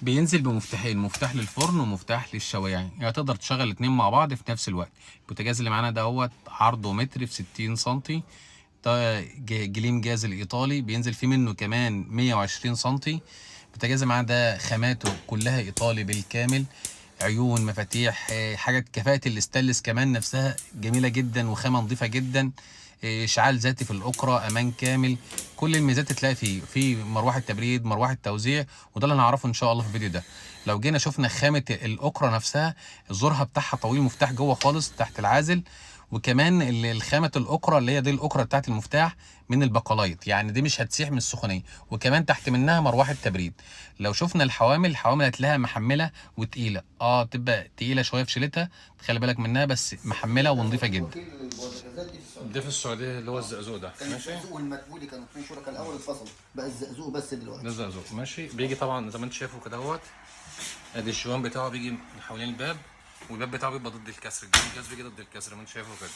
بينزل بمفتاحين، مفتاح للفرن ومفتاح للشوايه، يعني تقدر تشغل الاتنين مع بعض في نفس الوقت. البوتاجاز اللي معانا دوت عرضه متر في 60 سنتي، ده جليم جاز الايطالي، بينزل فيه منه كمان 120 سنتي. البوتاجاز اللي معانا ده خاماته كلها ايطالي بالكامل، عيون، مفاتيح، حاجه كفاءه الاستانلس كمان نفسها جميله جدا وخامه نظيفه جدا. اشعال ذاتي في الاكره، امان كامل، كل الميزات تلاقي فيه. في مروحه تبريد، مروحه توزيع، وده اللي هنعرفه ان شاء الله في الفيديو ده. لو جينا شفنا خامه الاكره نفسها، الزرها بتاعها طويل، مفتاح جوه خالص تحت العازل، وكمان الخامه الاكره اللي هي دي الاكره بتاعت المفتاح من البقلايط، يعني دي مش هتسيح من السخونيه، وكمان تحت منها مروحه تبريد. لو شفنا الحوامل هتلاقيها محمله وتقيله، تبقى تقيله شويه في شيلتها، تخلي بالك منها، بس محمله ونظيفه جدا. ده في السعوديه اللي هو الزقزوق ده، كان ماشي. الزقزوق والمدبولي كانوا اثنين شركاء، الاول اتفصلوا بقى الزقزوق بس دلوقتي. ده الزقزوق ماشي. بيجي طبعا زي ما انت شايفه كده اهوت، ادي الشوان بتاعه بيجي من حوالين الباب، والباب بتاعه بيبقى ضد الكسر، الجاز بيجي ضد الكسر زي ما انت شايفه كده،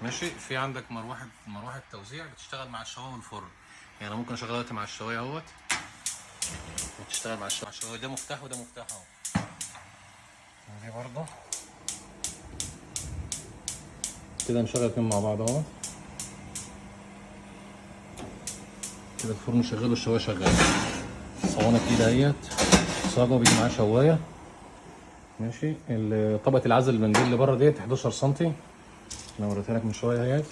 ماشي. في عندك مروحه توزيع بتشتغل مع الشوايه والفرن، يعني ممكن اشغلها دلوقتي مع الشوايه اهوت وتشتغل مع الشوايه. ده مفتاح وده مفتاح اهو، دي برضه كده نشغل اتنين مع بعض اهو. كده الفرن شغال والشوايه شغاله، صوانه كده اهيت، صاجه بيجي معاه شوايه، ماشي. طبقه العزل المنديل اللي بره ديت 11 سم، انا وريتها لك من شويه اهيت.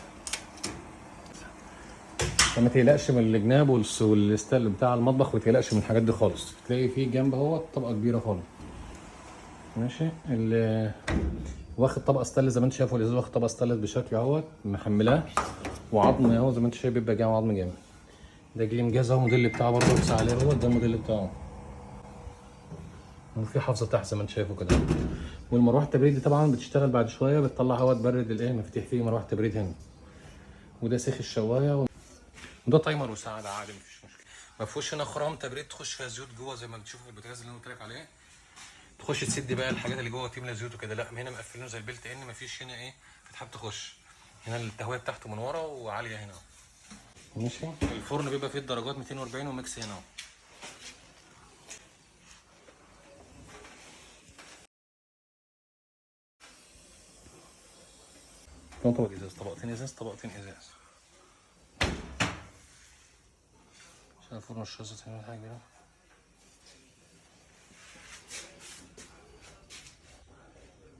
فما تقلقش من الجناب والستايل بتاع المطبخ، وما تقلقش من الحاجات دي خالص. تلاقي فيه جنب اهو طبقه كبيره خالص، ماشي. واخد طبقه ستانلس زي ما انت شايف، الازاز واخد طبقه ستانلس بشكل اهوت محملاه، وعظم اهو زي ما انت شايف بيبقى جاي عظم جامد. ده جليم جاز اهو، الموديل بتاعه برضه بس عليه اهوت، ده الموديل بتاعه، وفي حافظه تحت زي ما انت شايفه كده. والمروحه التبريد دي طبعا بتشتغل بعد شويه، بتطلع هواء تبرد مفاتيح فيه مروحه تبريد هنا. وده سيخ الشوايه، وده تايمر وساعه عادي مفيش مشكله. ما فيهوش هنا خرام تبريد تخش فيها زيوت جوه زي ما بتشوف في البوتاجاز اللي انا قلت لك عليه، تخش تسد بقى الحاجات اللي جوه تملى زيوت وكده. لا، هنا مقفلينه زي البلت ان، مفيش هنا فتحات تخش. هنا التهويه بتاعته من ورا وعاليه هنا، ماشي. الفرن بيبقى فيه الدرجات 240 وميكس هنا. طبق ازاز، طبقتين ازاز، طبقتين ازاز، عشان الفرن مش عايز تعمل حاجه كده.